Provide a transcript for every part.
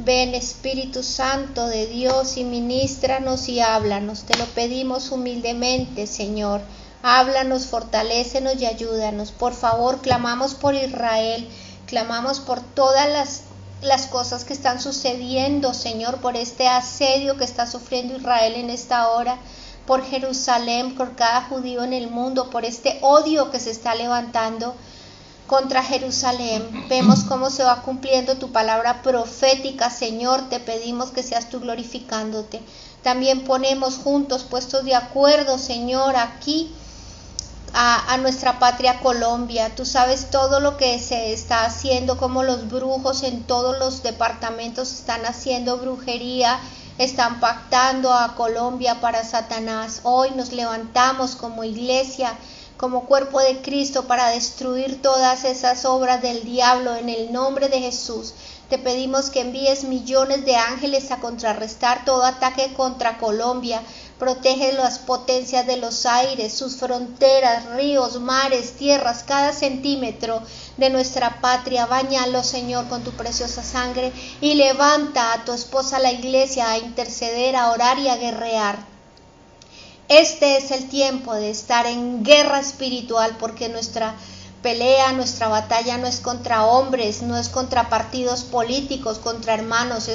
Ven Espíritu Santo de Dios y ministranos y háblanos. Te lo pedimos humildemente, Señor. Háblanos, fortalécenos y ayúdanos. Por favor, clamamos por Israel, clamamos por todas las cosas que están sucediendo, Señor, por este asedio que está sufriendo Israel en esta hora, por Jerusalén, por cada judío en el mundo, por este odio que se está levantando contra Jerusalén. Vemos cómo se va cumpliendo tu palabra profética, Señor. Te pedimos que seas tú glorificándote. También ponemos juntos, puestos de acuerdo, Señor, aquí a nuestra patria Colombia. Tú sabes todo lo que se está haciendo, como los brujos en todos los departamentos están haciendo brujería, están pactando a Colombia para Satanás. Hoy nos levantamos como iglesia, como cuerpo de Cristo, para destruir todas esas obras del diablo en el nombre de Jesús. Te pedimos que envíes millones de ángeles a contrarrestar todo ataque contra Colombia. Protege las potencias de los aires, sus fronteras, ríos, mares, tierras, cada centímetro de nuestra patria. Báñalo, Señor, con tu preciosa sangre, y levanta a tu esposa, la iglesia, a interceder, a orar y a guerrear. Este es el tiempo de estar en guerra espiritual, porque nuestra pelea, nuestra batalla no es contra hombres, no es contra partidos políticos, contra hermanos, no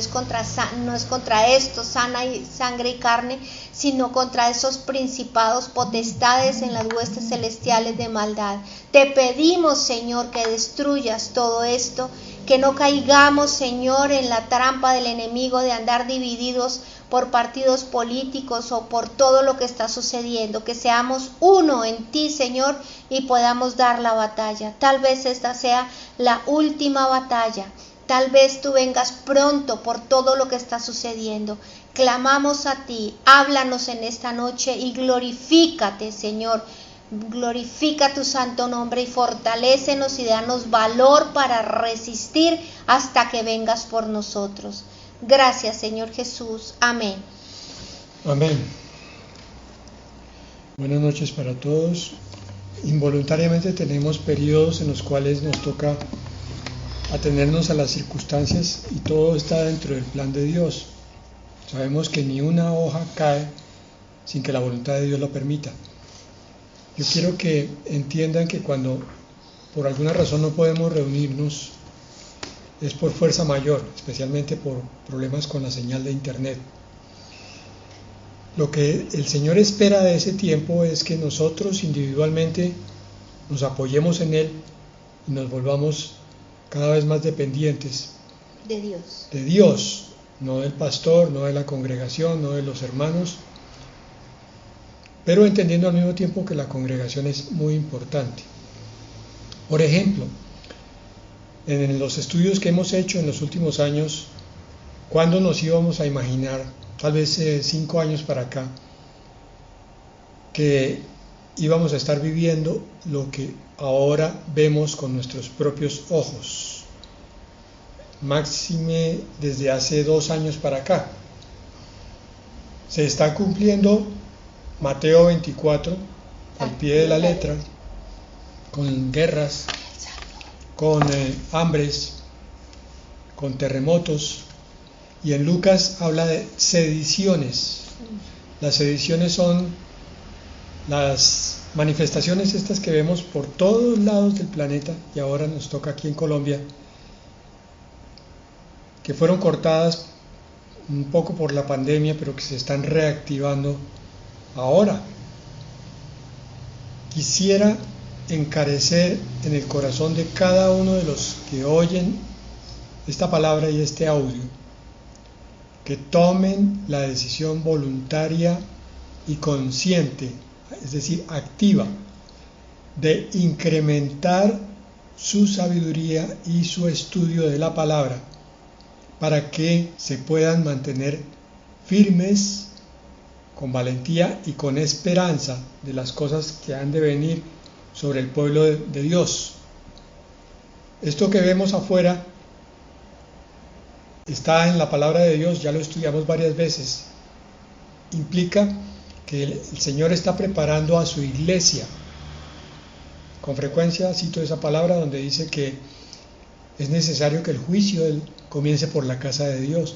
es contra esto, sangre y carne, sino contra esos principados, potestades en las huestes celestiales de maldad. Te pedimos, Señor, que destruyas todo esto, que no caigamos, Señor, en la trampa del enemigo de andar divididos por partidos políticos o por todo lo que está sucediendo, que seamos uno en ti, Señor, y podamos dar la batalla. Tal vez esta sea la última batalla, tal vez tú vengas pronto por todo lo que está sucediendo. Clamamos a ti, háblanos en esta noche y glorifícate, Señor. Glorifica tu santo nombre y fortalécenos y danos valor para resistir hasta que vengas por nosotros. Gracias, Señor Jesús. Amén. Amén. Buenas noches para todos. Involuntariamente tenemos periodos en los cuales nos toca atenernos a las circunstancias y todo está dentro del plan de Dios. Sabemos que ni una hoja cae sin que la voluntad de Dios lo permita. Yo quiero que entiendan que cuando por alguna razón no podemos reunirnos, es por fuerza mayor, especialmente por problemas con la señal de internet. Lo que el Señor espera de ese tiempo es que nosotros individualmente nos apoyemos en Él y nos volvamos cada vez más dependientes de Dios, no del pastor, no de la congregación, no de los hermanos, pero entendiendo al mismo tiempo que la congregación es muy importante. Por ejemplo, en los estudios que hemos hecho en los últimos años, ¿cuándo nos íbamos a imaginar, tal vez 5 años para acá, que íbamos a estar viviendo lo que ahora vemos con nuestros propios ojos? Máxime desde hace 2 años para acá. Se está cumpliendo Mateo 24 al pie de la letra, con guerras, con hambres, con terremotos, y en Lucas habla de sediciones. Las sediciones son las manifestaciones estas que vemos por todos lados del planeta, y ahora nos toca aquí en Colombia, que fueron cortadas un poco por la pandemia, pero que se están reactivando ahora. Quisiera encarecer en el corazón de cada uno de los que oyen esta palabra y este audio, que tomen la decisión voluntaria y consciente, es decir, activa, de incrementar su sabiduría y su estudio de la palabra, para que se puedan mantener firmes, con valentía y con esperanza de las cosas que han de venir sobre el pueblo de Dios. Esto que vemos afuera está en la palabra de Dios, ya lo estudiamos varias veces. Implica que el Señor está preparando a su iglesia. Con frecuencia cito esa palabra donde dice que es necesario que el juicio comience por la casa de Dios.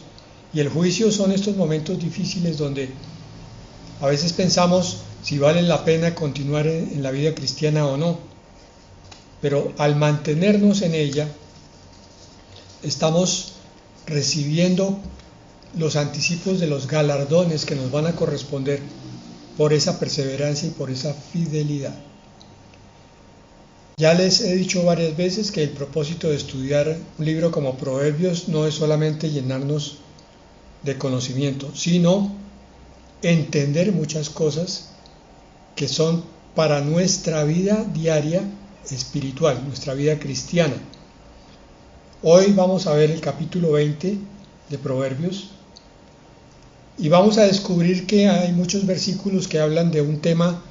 Y el juicio son estos momentos difíciles donde a veces pensamos si vale la pena continuar en la vida cristiana o no. Pero al mantenernos en ella, estamos recibiendo los anticipos de los galardones que nos van a corresponder por esa perseverancia y por esa fidelidad. Ya les he dicho varias veces que el propósito de estudiar un libro como Proverbios no es solamente llenarnos de conocimiento, sino entender muchas cosas que son para nuestra vida diaria espiritual, nuestra vida cristiana. Hoy vamos a ver el capítulo 20 de Proverbios y vamos a descubrir que hay muchos versículos que hablan de un tema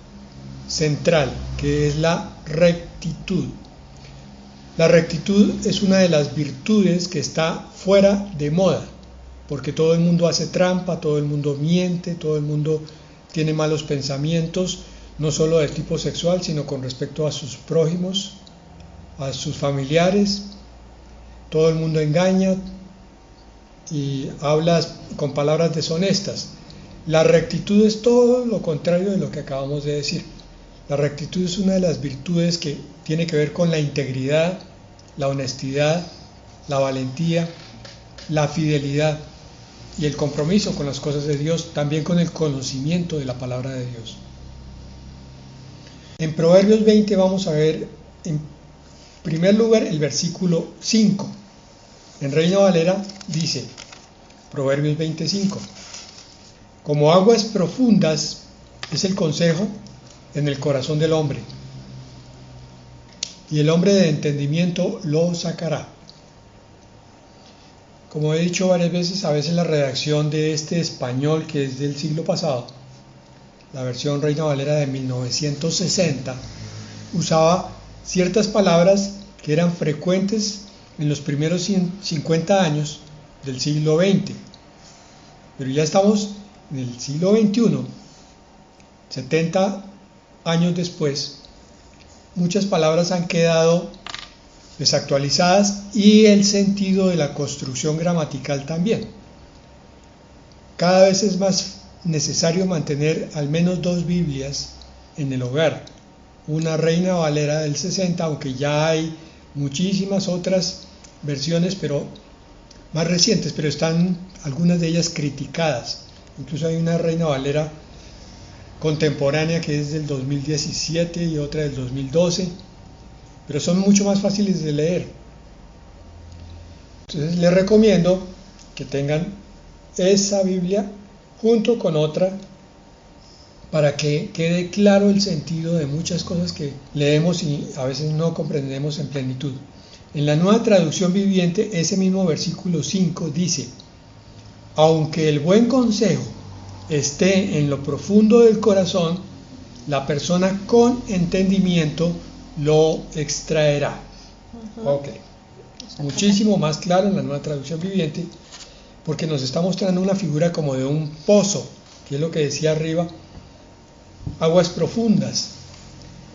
central, que es la rectitud. La rectitud es una de las virtudes que está fuera de moda, porque todo el mundo hace trampa, todo el mundo miente, todo el mundo tiene malos pensamientos, no solo de tipo sexual, sino con respecto a sus prójimos, a sus familiares. Todo el mundo engaña y habla con palabras deshonestas. La rectitud es todo lo contrario de lo que acabamos de decir. La rectitud es una de las virtudes que tiene que ver con la integridad, la honestidad, la valentía, la fidelidad y el compromiso con las cosas de Dios, también con el conocimiento de la palabra de Dios. En Proverbios 20 vamos a ver en primer lugar el versículo 5. En Reina Valera dice, Proverbios 25, como aguas profundas es el consejo en el corazón del hombre, y el hombre de entendimiento lo sacará. Como he dicho varias veces, a veces la redacción de este español, que es del siglo pasado, la versión Reina Valera de 1960, usaba ciertas palabras que eran frecuentes en los primeros 50 años del siglo XX. Pero ya estamos en el siglo XXI, 70 años después, muchas palabras han quedado desactualizadas y el sentido de la construcción gramatical también. Cada vez es más necesario mantener al menos 2 Biblias en el hogar. Una Reina Valera del 60, aunque ya hay muchísimas otras versiones, pero más recientes, pero están algunas de ellas criticadas. Incluso hay una Reina Valera contemporánea que es del 2017 y otra del 2012, pero son mucho más fáciles de leer. Entonces les recomiendo que tengan esa Biblia junto con otra para que quede claro el sentido de muchas cosas que leemos y a veces no comprendemos en plenitud. En la Nueva Traducción Viviente, ese mismo versículo 5 dice, aunque el buen consejo esté en lo profundo del corazón, la persona con entendimiento lo extraerá. Okay. Muchísimo más claro en la Nueva Traducción Viviente, porque nos está mostrando una figura como de un pozo, que es lo que decía arriba, aguas profundas.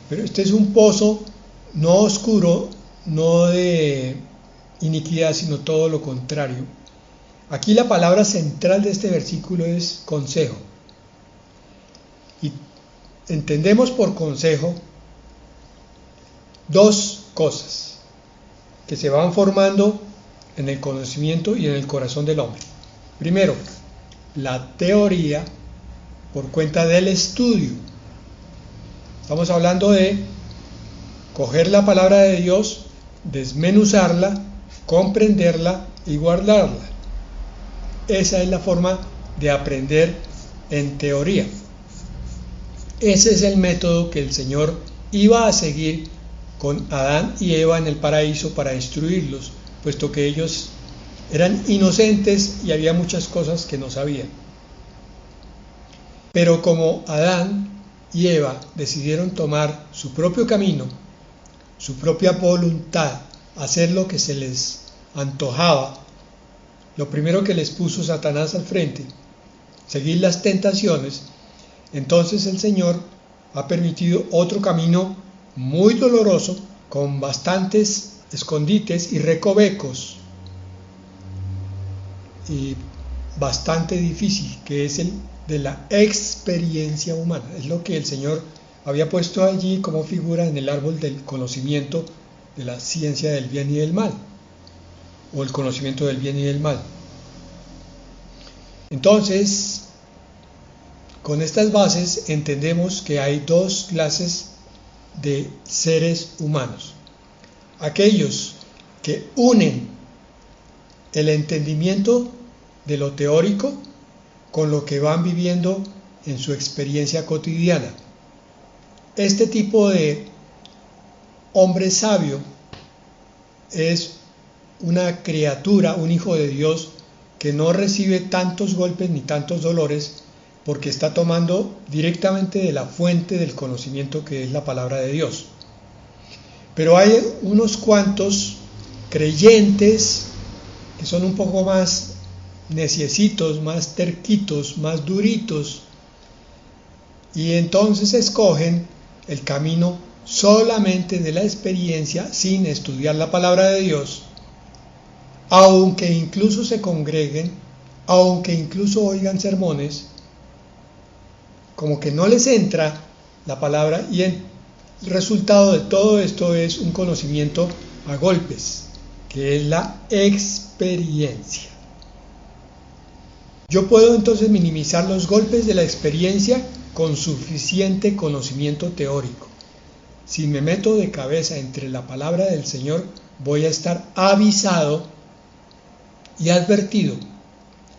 Pero este es un pozo no oscuro, no de iniquidad, sino todo lo contrario. Aquí la palabra central de este versículo es consejo. Y entendemos por consejo 2 cosas que se van formando en el conocimiento y en el corazón del hombre. Primero, la teoría por cuenta del estudio. Estamos hablando de coger la palabra de Dios, desmenuzarla, comprenderla y guardarla. Esa es la forma de aprender en teoría. Ese es el método que el Señor iba a seguir con Adán y Eva en el paraíso para instruirlos, puesto que ellos eran inocentes y había muchas cosas que no sabían. Pero como Adán y Eva decidieron tomar su propio camino, su propia voluntad, hacer lo que se les antojaba, lo primero que les puso Satanás al frente, seguir las tentaciones, entonces el Señor ha permitido otro camino muy doloroso, con bastantes escondites y recovecos, y bastante difícil, que es el de la experiencia humana. Es lo que el Señor había puesto allí como figura en el árbol del conocimiento de la ciencia del bien y del mal, o el conocimiento del bien y del mal. Entonces, con estas bases entendemos que hay dos clases de seres humanos: aquellos que unen el entendimiento de lo teórico con lo que van viviendo en su experiencia cotidiana. Este tipo de hombre sabio es una criatura, un hijo de Dios, que no recibe tantos golpes ni tantos dolores, porque está tomando directamente de la fuente del conocimiento, que es la palabra de Dios. Pero hay unos cuantos creyentes que son un poco más neciecitos, más terquitos, más duritos, y entonces escogen el camino solamente de la experiencia, sin estudiar la palabra de Dios, aunque incluso se congreguen, aunque incluso oigan sermones, como que no les entra la palabra, y el resultado de todo esto es un conocimiento a golpes, que es la experiencia. Yo puedo entonces minimizar los golpes de la experiencia con suficiente conocimiento teórico. Si me meto de cabeza entre la palabra del Señor, voy a estar avisado y advertido,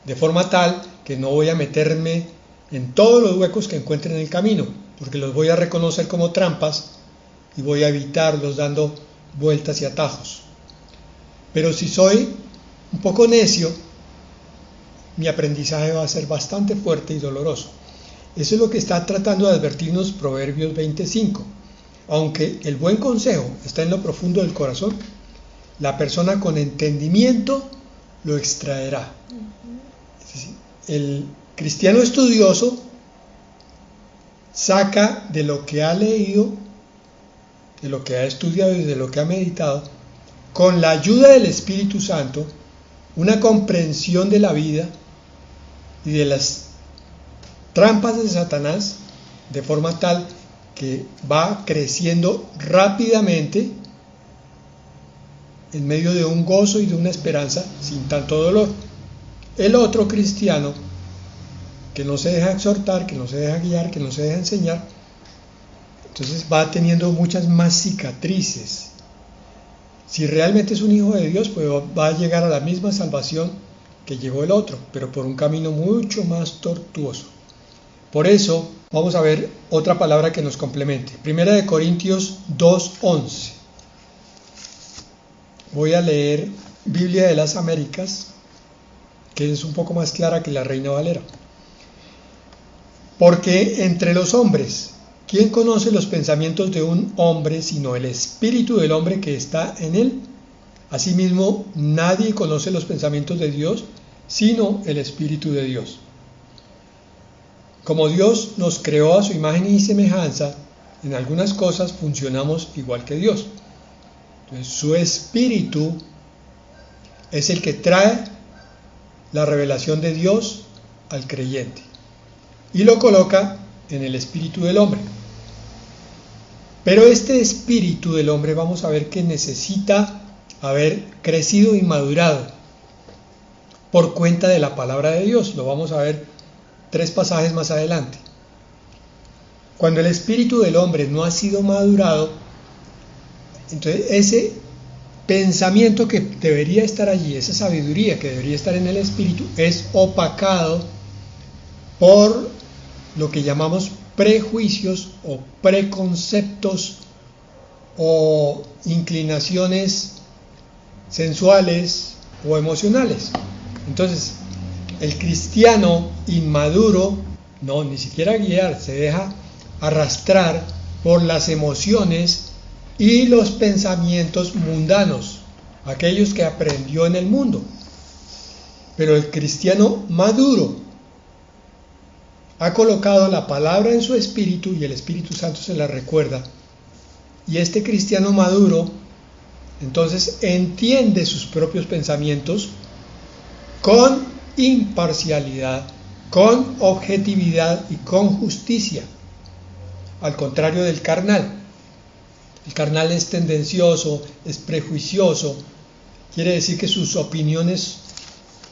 de forma tal que no voy a meterme en todos los huecos que encuentre en el camino, porque los voy a reconocer como trampas y voy a evitarlos dando vueltas y atajos. Pero si soy un poco necio, mi aprendizaje va a ser bastante fuerte y doloroso. Eso es lo que está tratando de advertirnos Proverbios 25. Aunque el buen consejo está en lo profundo del corazón, la persona con entendimiento lo extraerá. El cristiano estudioso saca de lo que ha leído, de lo que ha estudiado y de lo que ha meditado, con la ayuda del Espíritu Santo, una comprensión de la vida y de las trampas de Satanás, de forma tal que va creciendo rápidamente en medio de un gozo y de una esperanza sin tanto dolor. El otro cristiano, que no se deja exhortar, que no se deja guiar, que no se deja enseñar, entonces va teniendo muchas más cicatrices. Si realmente es un hijo de Dios, pues va a llegar a la misma salvación que llegó el otro, pero por un camino mucho más tortuoso. Por eso vamos a ver otra palabra que nos complemente. Primera de Corintios 2:11. Voy a leer Biblia de las Américas, que es un poco más clara que la Reina Valera. Porque entre los hombres, ¿quién conoce los pensamientos de un hombre sino el espíritu del hombre que está en él? Asimismo, nadie conoce los pensamientos de Dios sino el Espíritu de Dios. Como Dios nos creó a su imagen y semejanza, en algunas cosas funcionamos igual que Dios. Entonces, su Espíritu es el que trae la revelación de Dios al creyente y lo coloca en el espíritu del hombre. Pero este espíritu del hombre, vamos a ver que necesita haber crecido y madurado por cuenta de la palabra de Dios. Lo vamos a ver 3 pasajes más adelante. Cuando el espíritu del hombre no ha sido madurado, entonces ese pensamiento que debería estar allí, esa sabiduría que debería estar en el espíritu, es opacado por lo que llamamos prejuicios o preconceptos o inclinaciones sensuales o emocionales. Entonces, el cristiano inmaduro, no, ni siquiera guiar, se deja arrastrar por las emociones y los pensamientos mundanos, aquellos que aprendió en el mundo. Pero el cristiano maduro ha colocado la palabra en su espíritu y el Espíritu Santo se la recuerda. Y este cristiano maduro Entonces entiende sus propios pensamientos con imparcialidad, con objetividad y con justicia, al contrario del carnal. El carnal es tendencioso, es prejuicioso, quiere decir que sus opiniones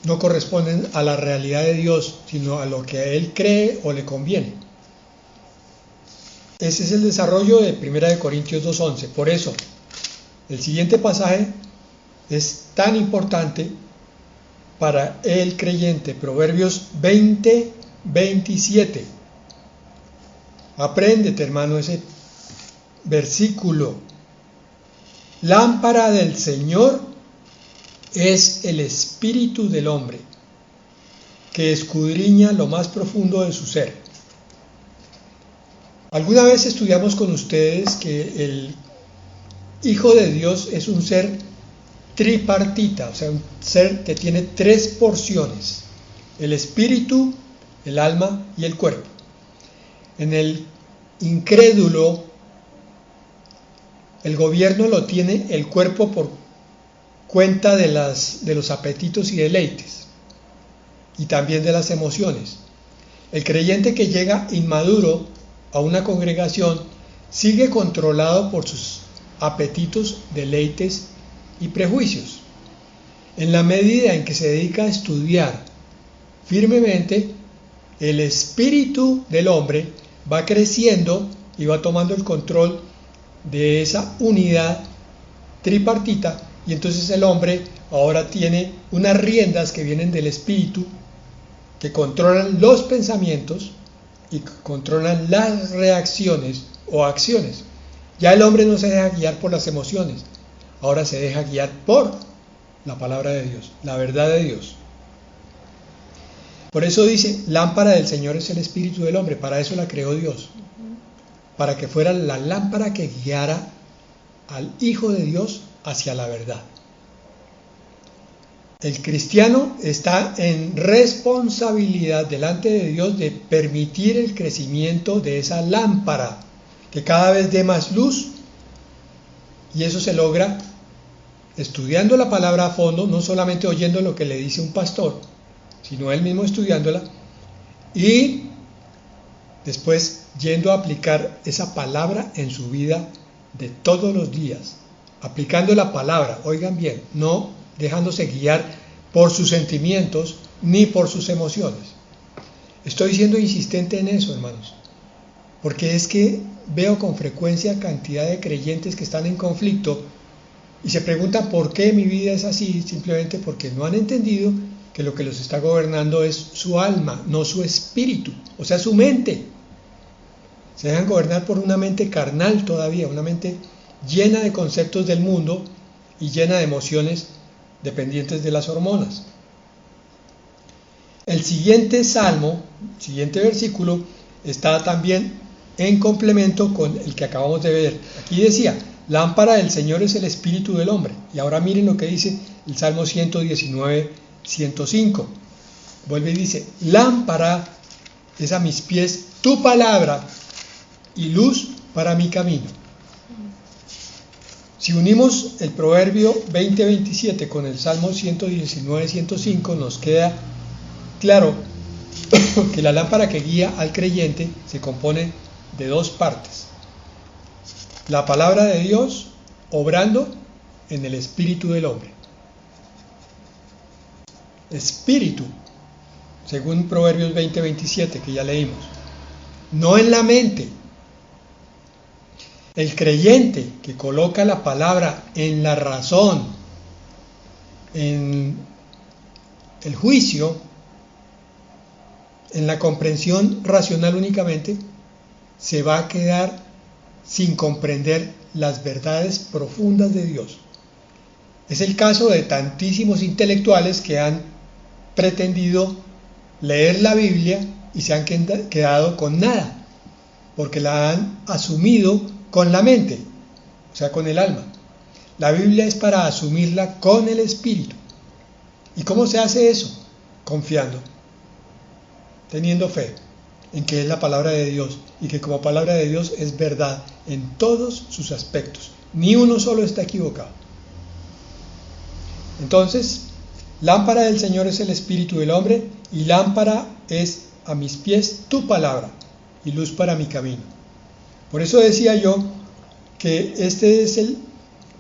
no corresponden a la realidad de Dios, sino a lo que él cree o le conviene. Ese es el desarrollo de 1 Corintios 2:11. Por eso, el siguiente pasaje es tan importante para el creyente. Proverbios 20:27. Apréndete, hermano, ese versículo. Lámpara del Señor es el espíritu del hombre, que escudriña lo más profundo de su ser. Alguna vez estudiamos con ustedes que el Hijo de Dios es un ser tripartita, o sea, un ser que tiene tres porciones: el espíritu, el alma y el cuerpo. En el incrédulo, el gobierno lo tiene el cuerpo por cuenta de los apetitos y deleites, y también de las emociones. El creyente que llega inmaduro a una congregación sigue controlado por sus apetitos, deleites y prejuicios. En la medida en que se dedica a estudiar firmemente, el espíritu del hombre va creciendo y va tomando el control de esa unidad tripartita, y entonces el hombre ahora tiene unas riendas que vienen del espíritu, que controlan los pensamientos y controlan las reacciones o acciones. Ya el hombre no se deja guiar por las emociones, ahora se deja guiar por la palabra de Dios, la verdad de Dios. Por eso dice, lámpara del Señor es el espíritu del hombre. Para eso la creó Dios, para que fuera la lámpara que guiara al Hijo de Dios hacia la verdad. El cristiano está en responsabilidad delante de Dios de permitir el crecimiento de esa lámpara, que cada vez dé más luz, y eso se logra estudiando la palabra a fondo, no solamente oyendo lo que le dice un pastor, sino él mismo estudiándola, y después yendo a aplicar esa palabra en su vida de todos los días, aplicando la palabra, oigan bien, no dejándose guiar por sus sentimientos ni por sus emociones. Estoy siendo insistente en eso, hermanos, porque es que veo con frecuencia cantidad de creyentes que están en conflicto y se preguntan por qué mi vida es así, simplemente porque no han entendido que lo que los está gobernando es su alma, no su espíritu, o sea, su mente. Se dejan gobernar por una mente carnal todavía, una mente llena de conceptos del mundo y llena de emociones dependientes de las hormonas. El siguiente salmo, el siguiente versículo, está también en complemento con el que acabamos de ver. Aquí decía, lámpara del Señor es el espíritu del hombre. Y ahora miren lo que dice el Salmo 119, 105. Vuelve y dice, lámpara es a mis pies tu palabra y luz para mi camino. Si unimos el Proverbio 20:27 con el Salmo 119:105, nos queda claro que la lámpara que guía al creyente se compone de dos partes: la palabra de Dios obrando en el espíritu del hombre. Espíritu, según Proverbios 20:27, que ya leímos, no en la mente. El creyente que coloca la palabra en la razón, en el juicio, en la comprensión racional únicamente, se va a quedar sin comprender las verdades profundas de Dios. Es el caso de tantísimos intelectuales que han pretendido leer la Biblia y se han quedado con nada, porque la han asumido con la mente, o sea, con el alma. La Biblia es para asumirla con el espíritu. ¿Y cómo se hace eso? Confiando, teniendo fe en que es la palabra de Dios y que como palabra de Dios es verdad en todos sus aspectos. Ni uno solo está equivocado. Entonces, lámpara del Señor es el espíritu del hombre, y lámpara es a mis pies tu palabra, y luz para mi camino. Por eso decía yo que este es el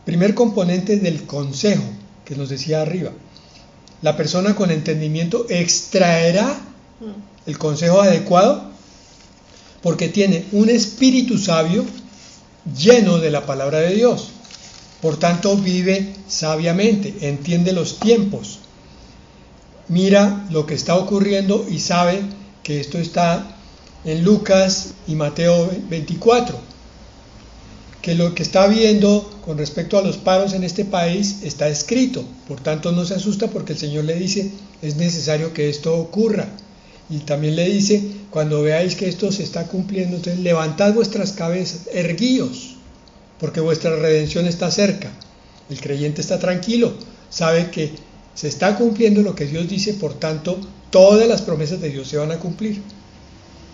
primer componente del consejo que nos decía arriba. La persona con entendimiento extraerá el consejo adecuado porque tiene un espíritu sabio lleno de la palabra de Dios. Por tanto, vive sabiamente, entiende los tiempos, mira lo que está ocurriendo y sabe que esto está en Lucas y Mateo 24, que lo que está viendo con respecto a los paros en este país está escrito. Por tanto, no se asusta porque el Señor le dice, es necesario que esto ocurra. Y también le dice, cuando veáis que esto se está cumpliendo, entonces levantad vuestras cabezas, erguíos, porque vuestra redención está cerca. El creyente está tranquilo, sabe que se está cumpliendo lo que Dios dice, por tanto, todas las promesas de Dios se van a cumplir.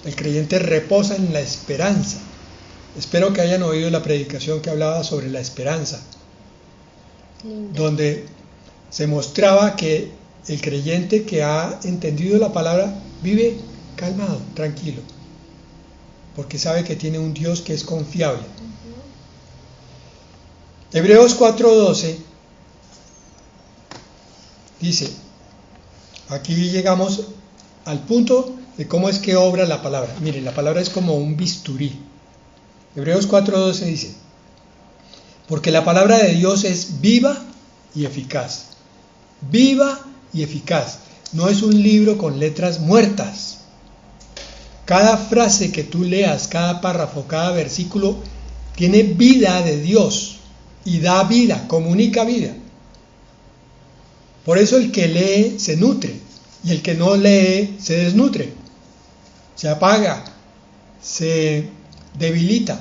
El creyente reposa en la esperanza. Espero que hayan oído la predicación que hablaba sobre la esperanza, donde se mostraba que el creyente que ha entendido la palabra vive calmado, tranquilo, porque sabe que tiene un Dios que es confiable. Hebreos 4:12 dice, aquí llegamos al punto de cómo es que obra la palabra. Miren, la palabra es como un bisturí. Hebreos 4:12 dice, porque la palabra de Dios es viva y eficaz. Viva y eficaz. No es un libro con letras muertas. Cada frase que tú leas, cada párrafo, cada versículo, tiene vida de Dios y da vida, comunica vida. Por eso el que lee se nutre y el que no lee se desnutre, se apaga, se debilita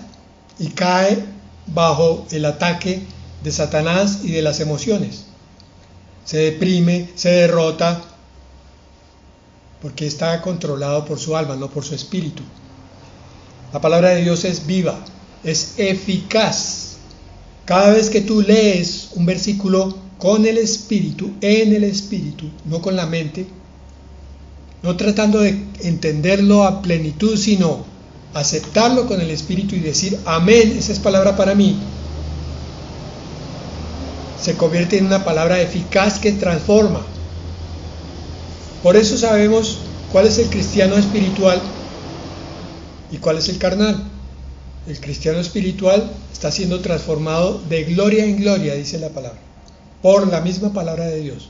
y cae bajo el ataque de Satanás y de las emociones. Se deprime, se derrota, porque está controlado por su alma, no por su espíritu. La palabra de Dios es viva, es eficaz. Cada vez que tú lees un versículo con el espíritu, en el espíritu, no con la mente, no tratando de entenderlo a plenitud, sino aceptarlo con el espíritu y decir amén, esa es palabra para mí, se convierte en una palabra eficaz que transforma. Por eso sabemos cuál es el cristiano espiritual y cuál es el carnal. El cristiano espiritual está siendo transformado de gloria en gloria, dice la palabra, por la misma palabra de Dios.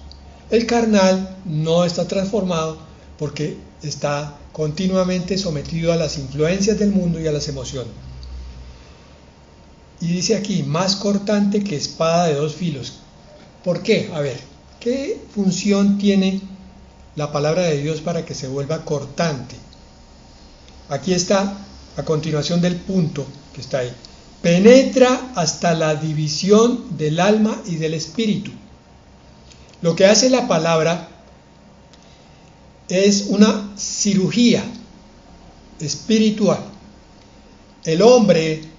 El carnal no está transformado porque está continuamente sometido a las influencias del mundo y a las emociones. Y dice aquí, más cortante que espada de dos filos. ¿Por qué? A ver, ¿qué función tiene la palabra de Dios para que se vuelva cortante? Aquí está, a continuación del punto que está ahí. Penetra hasta la división del alma y del espíritu. Lo que hace la palabra es una cirugía espiritual. El hombre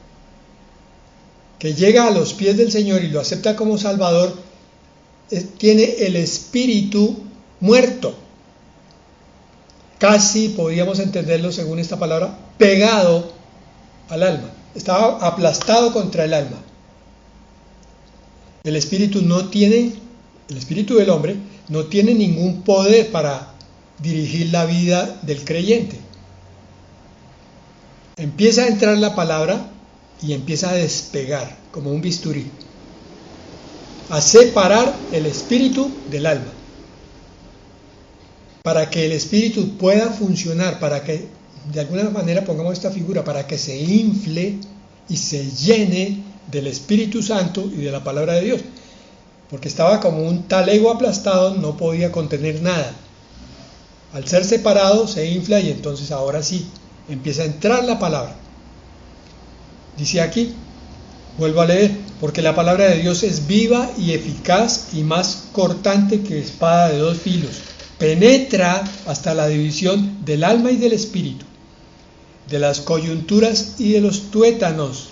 que llega a los pies del Señor y lo acepta como Salvador, tiene el espíritu muerto. Casi podríamos entenderlo según esta palabra, pegado al alma. Estaba aplastado contra el alma. El espíritu del hombre no tiene ningún poder para dirigir la vida del creyente. Empieza a entrar la palabra y empieza a despegar como un bisturí, a separar el espíritu del alma, para que el espíritu pueda funcionar, para que de alguna manera pongamos esta figura, para que se infle y se llene del Espíritu Santo y de la palabra de Dios, porque estaba como un talego aplastado, no podía contener nada. Al ser separado se infla y entonces ahora sí empieza a entrar la palabra. Dice aquí, vuelvo a leer, porque la palabra de Dios es viva y eficaz y más cortante que espada de dos filos. Penetra hasta la división del alma y del espíritu, de las coyunturas y de los tuétanos.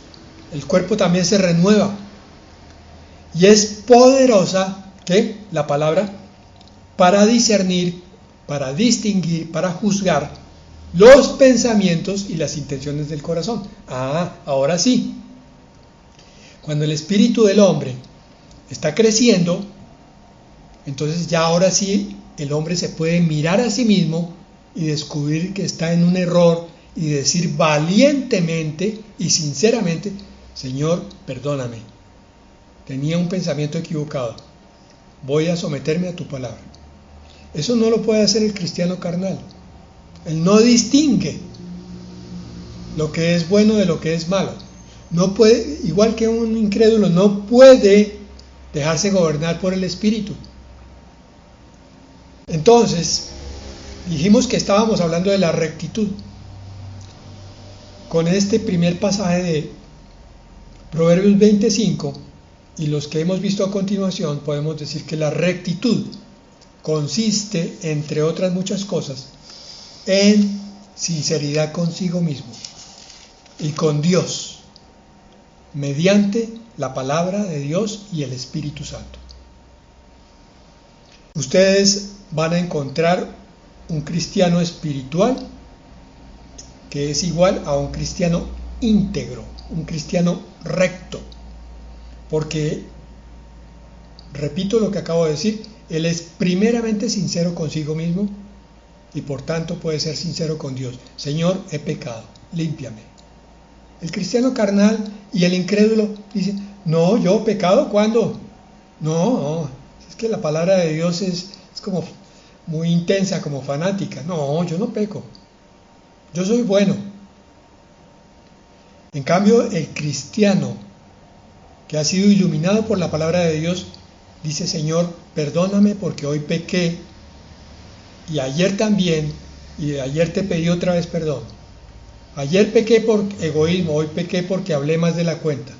El cuerpo también se renueva. Y es poderosa, ¿qué? la palabra para discernir, para distinguir, para juzgar los pensamientos y las intenciones del corazón. Ahora sí. Cuando el espíritu del hombre está creciendo, entonces ya ahora sí el hombre se puede mirar a sí mismo y descubrir que está en un error y decir valientemente y sinceramente: Señor, perdóname, tenía un pensamiento equivocado, voy a someterme a tu palabra. Eso no lo puede hacer el cristiano carnal. Él no distingue lo que es bueno de lo que es malo. No puede, igual que un incrédulo, no puede dejarse gobernar por el Espíritu. Entonces, dijimos que estábamos hablando de la rectitud. Con este primer pasaje de Proverbios 25 y los que hemos visto a continuación, podemos decir que la rectitud consiste, entre otras muchas cosas, en sinceridad consigo mismo y con Dios, mediante la palabra de Dios y el Espíritu Santo. Ustedes van a encontrar un cristiano espiritual que es igual a un cristiano íntegro, un cristiano recto, porque, repito lo que acabo de decir, él es primeramente sincero consigo mismo y por tanto puede ser sincero con Dios. Señor, he pecado, límpiame. El cristiano carnal y el incrédulo dicen: no, yo pecado, ¿cuándo? No, es que la palabra de Dios es como muy intensa, como fanática. No, yo no peco, yo soy bueno. En cambio, el cristiano que ha sido iluminado por la palabra de Dios dice: Señor, perdóname porque hoy pequé, y ayer también, y ayer te pedí otra vez perdón. Ayer pequé por egoísmo, hoy pequé porque hablé más de la cuenta.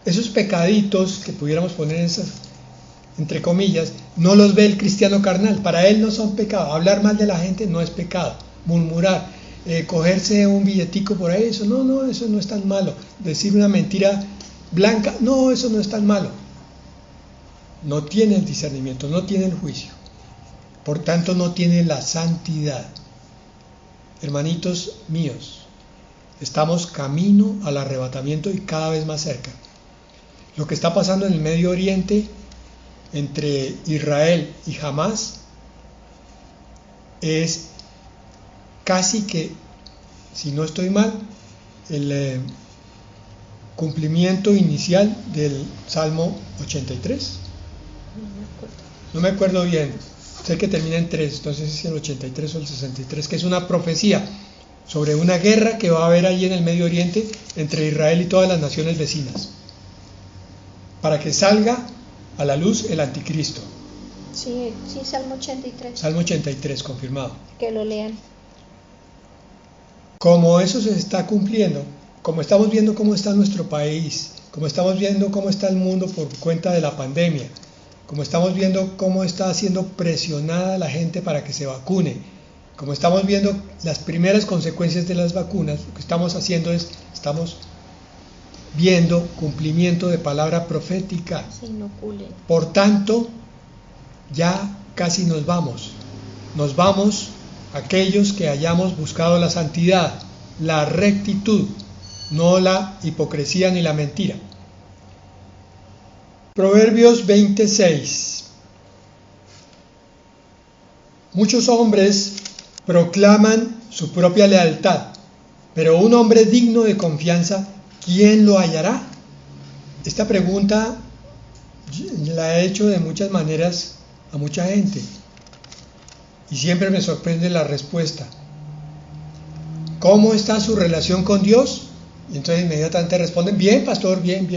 Esos pecaditos que pudiéramos poner esas, entre comillas, no los ve el cristiano carnal. Para él no son pecados. Hablar mal de la gente no es pecado. Murmurar, cogerse un billetico por ahí, eso no es tan malo. Decir una mentira blanca, no, eso no es tan malo. No tiene el discernimiento, no tiene el juicio. Por tanto, no tiene la santidad. Hermanitos míos, estamos camino al arrebatamiento y cada vez más cerca. Lo que está pasando en el Medio Oriente entre Israel y Hamás es casi que, si no estoy mal, el cumplimiento inicial del Salmo 83. No me acuerdo bien, sé que termina en 3, entonces es el 83 o el 63, que es una profecía sobre una guerra que va a haber allí en el Medio Oriente entre Israel y todas las naciones vecinas, para que salga a la luz el anticristo. Sí, Salmo 83. Salmo 83, confirmado. Que lo lean. Como eso se está cumpliendo, como estamos viendo cómo está nuestro país, como estamos viendo cómo está el mundo por cuenta de la pandemia, como estamos viendo cómo está siendo presionada la gente para que se vacune, como estamos viendo las primeras consecuencias de las vacunas, lo que estamos haciendo es, estamos viendo cumplimiento de palabra profética. Se inoculen. Por tanto, ya casi nos vamos aquellos que hayamos buscado la santidad, la rectitud, no la hipocresía ni la mentira. Proverbios 26. Muchos hombres proclaman su propia lealtad, pero un hombre digno de confianza, ¿quién lo hallará? Esta pregunta la he hecho de muchas maneras a mucha gente y siempre me sorprende la respuesta. ¿Cómo está su relación con Dios? Y entonces inmediatamente responden: bien, pastor, bien.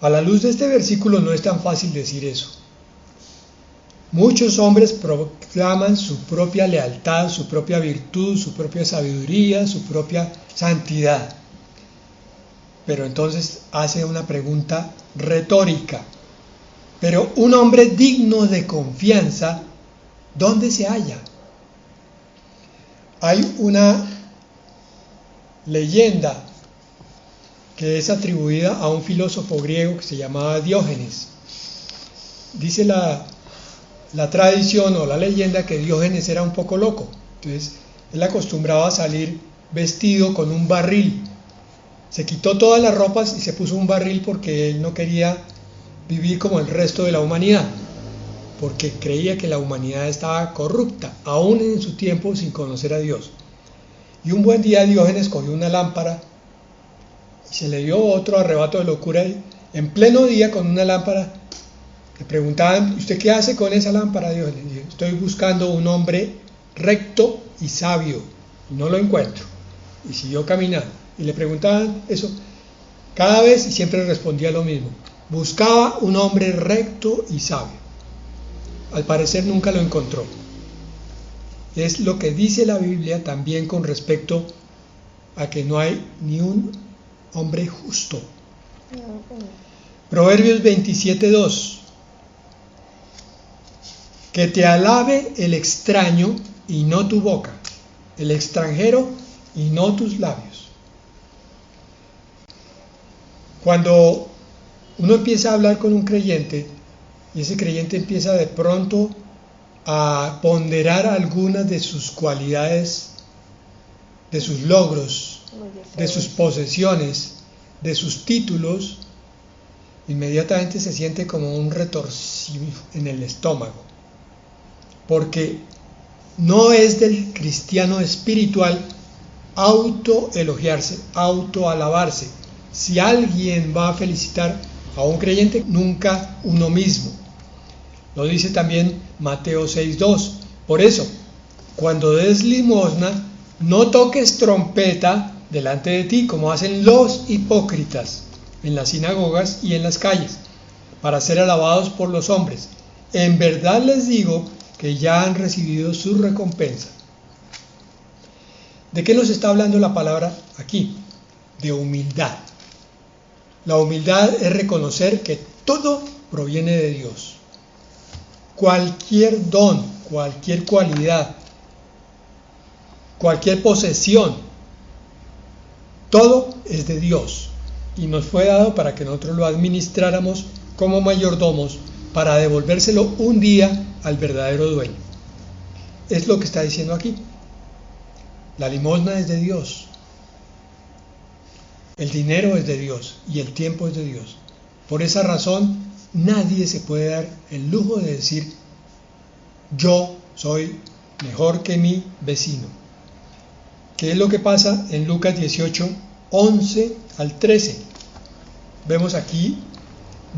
A la luz de este versículo no es tan fácil decir eso. Muchos hombres proclaman su propia lealtad, su propia virtud, su propia sabiduría, su propia santidad. Pero entonces hace una pregunta retórica. Pero un hombre digno de confianza, ¿dónde se halla? Hay una leyenda que es atribuida a un filósofo griego que se llamaba Diógenes. dice la tradición o la leyenda que Diógenes era un poco loco. Entonces, él acostumbraba a salir vestido con un barril. Se quitó todas las ropas y se puso un barril porque él no quería vivir como el resto de la humanidad, porque creía que la humanidad estaba corrupta, aún en su tiempo sin conocer a Dios. Y un buen día Diógenes cogió una lámpara y se le dio otro arrebato de locura y en pleno día con una lámpara le preguntaban: ¿usted qué hace con esa lámpara, Diógenes? Y dijo: estoy buscando un hombre recto y sabio y no lo encuentro. Y siguió caminando y le preguntaban eso cada vez y siempre respondía lo mismo: buscaba un hombre recto y sabio. Al parecer nunca lo encontró. Es lo que dice la Biblia también con respecto a que no hay ni un hombre justo. Proverbios 27:2: que te alabe el extraño y no tu boca, el extranjero y no tus labios. Cuando uno empieza a hablar con un creyente y ese creyente empieza de pronto a ponderar algunas de sus cualidades, de sus logros, de sus posesiones, de sus títulos, inmediatamente se siente como un retorcido en el estómago, porque no es del cristiano espiritual autoelogiarse, autoalabarse. Si alguien va a felicitar a un creyente, nunca uno mismo. Lo dice también Mateo 6:2. Por eso, cuando des limosna, no toques trompeta delante de ti, como hacen los hipócritas en las sinagogas y en las calles, para ser alabados por los hombres. En verdad les digo que ya han recibido su recompensa. ¿De qué nos está hablando la palabra aquí? De humildad. La humildad es reconocer que todo proviene de Dios. Cualquier don, cualquier cualidad, cualquier posesión, todo es de Dios y nos fue dado para que nosotros lo administráramos como mayordomos para devolvérselo un día al verdadero dueño. Es lo que está diciendo aquí. La limosna es de Dios, el dinero es de Dios y el tiempo es de Dios. Por esa razón, nadie se puede dar el lujo de decir: yo soy mejor que mi vecino. ¿Qué es lo que pasa en Lucas 18, 11 al 13? Vemos aquí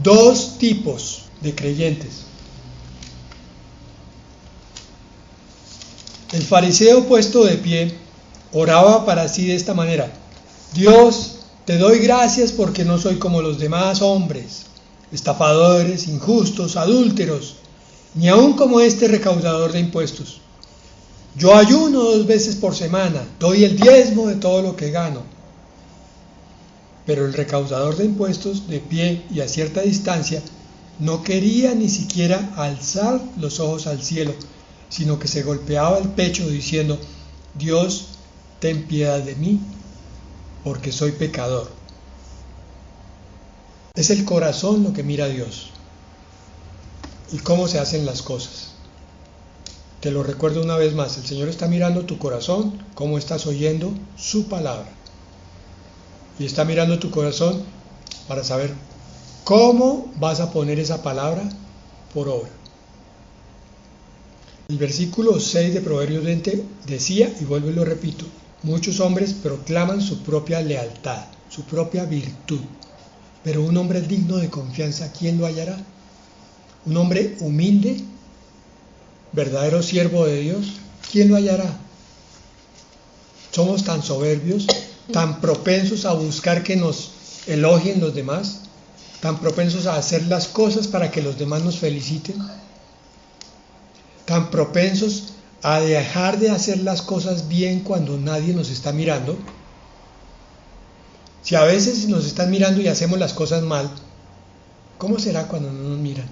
dos tipos de creyentes. El fariseo, puesto de pie, oraba para sí de esta manera: Dios, te doy gracias porque no soy como los demás hombres, estafadores, injustos, adúlteros, ni aun como este recaudador de impuestos. Yo ayuno 2 veces por semana, doy el diezmo de todo lo que gano. Pero el recaudador de impuestos, de pie y a cierta distancia, no quería ni siquiera alzar los ojos al cielo, sino que se golpeaba el pecho diciendo: Dios, ten piedad de mí, porque soy pecador. Es el corazón lo que mira a Dios y cómo se hacen las cosas. Te lo recuerdo una vez más: el Señor está mirando tu corazón, cómo estás oyendo su palabra, y está mirando tu corazón para saber cómo vas a poner esa palabra por obra. El versículo 6 de Proverbios 20 decía, y vuelvo y lo repito: muchos hombres proclaman su propia lealtad, su propia virtud, pero un hombre digno de confianza, ¿quién lo hallará? Un hombre humilde, verdadero siervo de Dios, ¿quién lo hallará? Somos tan soberbios, tan propensos a buscar que nos elogien los demás, tan propensos a hacer las cosas para que los demás nos feliciten, tan propensos a dejar de hacer las cosas bien cuando nadie nos está mirando. Si a veces nos están mirando y hacemos las cosas mal, ¿cómo será cuando no nos miran?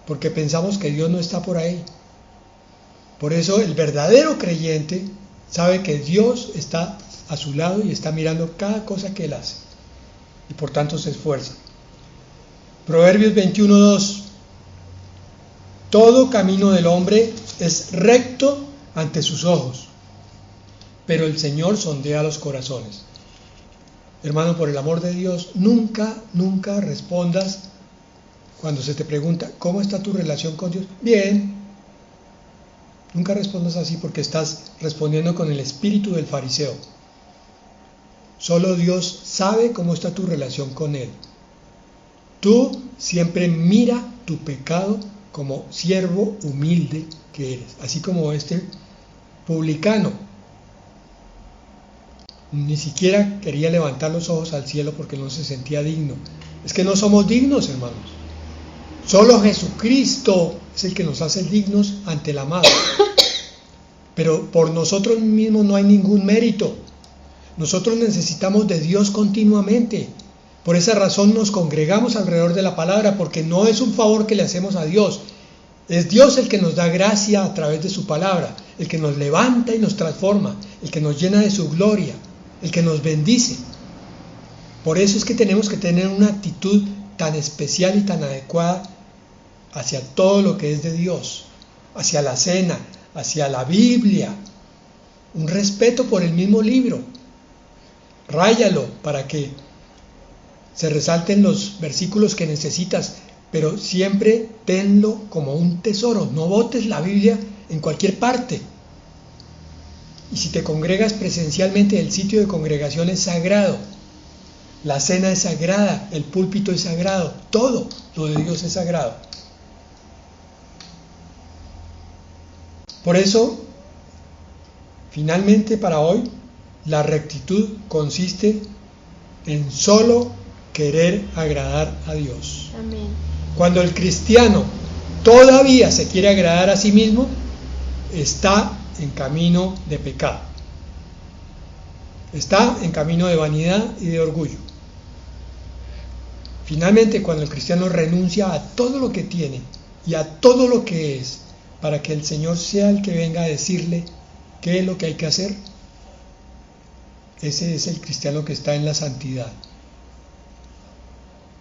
Porque pensamos que Dios no está por ahí. Por eso el verdadero creyente sabe que Dios está a su lado y está mirando cada cosa que él hace, y por tanto se esfuerza. Proverbios 21:2: todo camino del hombre es recto ante sus ojos, pero el Señor sondea los corazones. Hermano, por el amor de Dios, nunca respondas cuando se te pregunta, ¿cómo está tu relación con Dios? Bien. Nunca respondas así porque estás respondiendo con el espíritu del fariseo. Solo Dios sabe cómo está tu relación con Él. Tú siempre mira tu pecado como siervo humilde que eres, así como este publicano. Ni siquiera quería levantar los ojos al cielo porque no se sentía digno. Es que no somos dignos, hermanos. Solo Jesucristo es el que nos hace dignos ante el amado. Pero por nosotros mismos no hay ningún mérito. Nosotros necesitamos de Dios continuamente. Por esa razón nos congregamos alrededor de la palabra, porque no es un favor que le hacemos a Dios. Es Dios el que nos da gracia a través de su palabra, el que nos levanta y nos transforma, el que nos llena de su gloria, el que nos bendice. Por eso es que tenemos que tener una actitud tan especial y tan adecuada hacia todo lo que es de Dios, hacia la cena, hacia la Biblia, un respeto por el mismo libro. Ráyalo para que se resalten los versículos que necesitas, pero siempre tenlo como un tesoro. No botes la Biblia en cualquier parte. Y si te congregas presencialmente, el sitio de congregación es sagrado, la cena es sagrada, el púlpito es sagrado, todo lo de Dios es sagrado. Por eso, finalmente para hoy, la rectitud consiste en solo querer agradar a Dios. Amén. Cuando el cristiano todavía se quiere agradar a sí mismo, está en camino de pecado. Está en camino de vanidad y de orgullo. Finalmente, cuando el cristiano renuncia a todo lo que tiene y a todo lo que es, para que el Señor sea el que venga a decirle qué es lo que hay que hacer, ese es el cristiano que está en la santidad.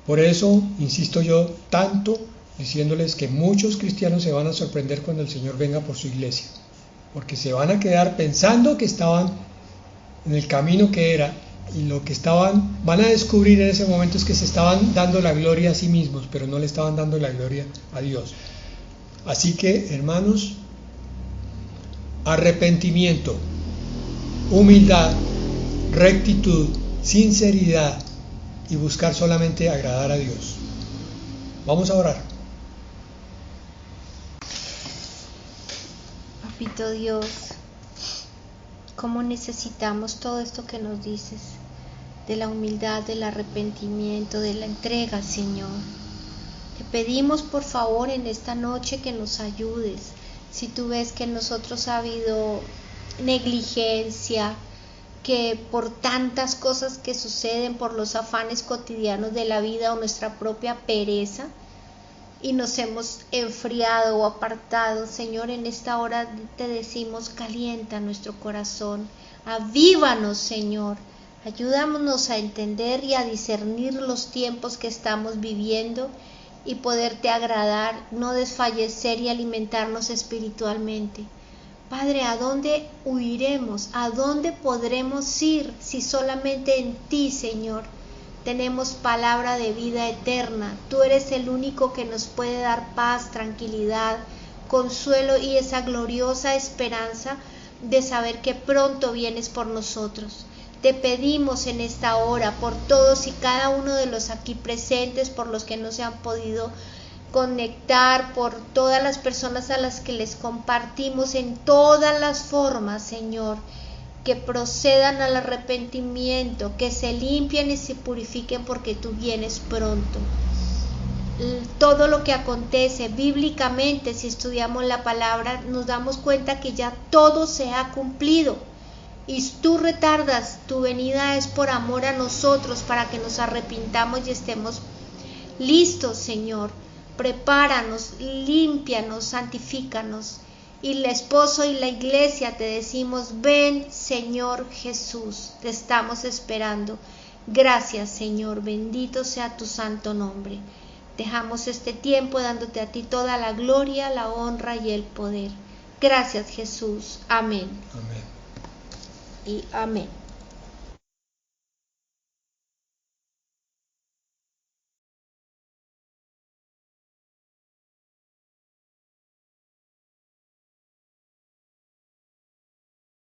Por eso insisto yo tanto diciéndoles que muchos cristianos se van a sorprender cuando el Señor venga por su iglesia, porque se van a quedar pensando que estaban en el camino que era, y lo que van a descubrir en ese momento es que se estaban dando la gloria a sí mismos, pero no le estaban dando la gloria a Dios. Así que, hermanos, arrepentimiento, humildad, rectitud, sinceridad y buscar solamente agradar a Dios. Vamos a orar. Papito Dios, cómo necesitamos todo esto que nos dices, de la humildad, del arrepentimiento, de la entrega, Señor. Te pedimos por favor en esta noche que nos ayudes. Si tú ves que en nosotros ha habido negligencia, que por tantas cosas que suceden, por los afanes cotidianos de la vida o nuestra propia pereza, y nos hemos enfriado o apartado, Señor, en esta hora te decimos, calienta nuestro corazón, avívanos, Señor, ayúdanos a entender y a discernir los tiempos que estamos viviendo y poderte agradar, no desfallecer y alimentarnos espiritualmente. Padre, ¿a dónde huiremos? ¿A dónde podremos ir si solamente en ti, Señor, tenemos palabra de vida eterna? Tú eres el único que nos puede dar paz, tranquilidad, consuelo y esa gloriosa esperanza de saber que pronto vienes por nosotros. Te pedimos en esta hora por todos y cada uno de los aquí presentes, por los que no se han podido conectar, por todas las personas a las que les compartimos en todas las formas, Señor, que procedan al arrepentimiento, que se limpien y se purifiquen porque tú vienes pronto. Todo lo que acontece bíblicamente, si estudiamos la palabra, nos damos cuenta que ya todo se ha cumplido. Y tú retardas, tu venida es por amor a nosotros, para que nos arrepintamos y estemos listos, Señor. Prepáranos, límpianos, santifícanos. Y el esposo y la iglesia te decimos, ven, Señor Jesús, te estamos esperando. Gracias, Señor, bendito sea tu santo nombre. Dejamos este tiempo dándote a ti toda la gloria, la honra y el poder. Gracias, Jesús. Amén. Amén. Y amén.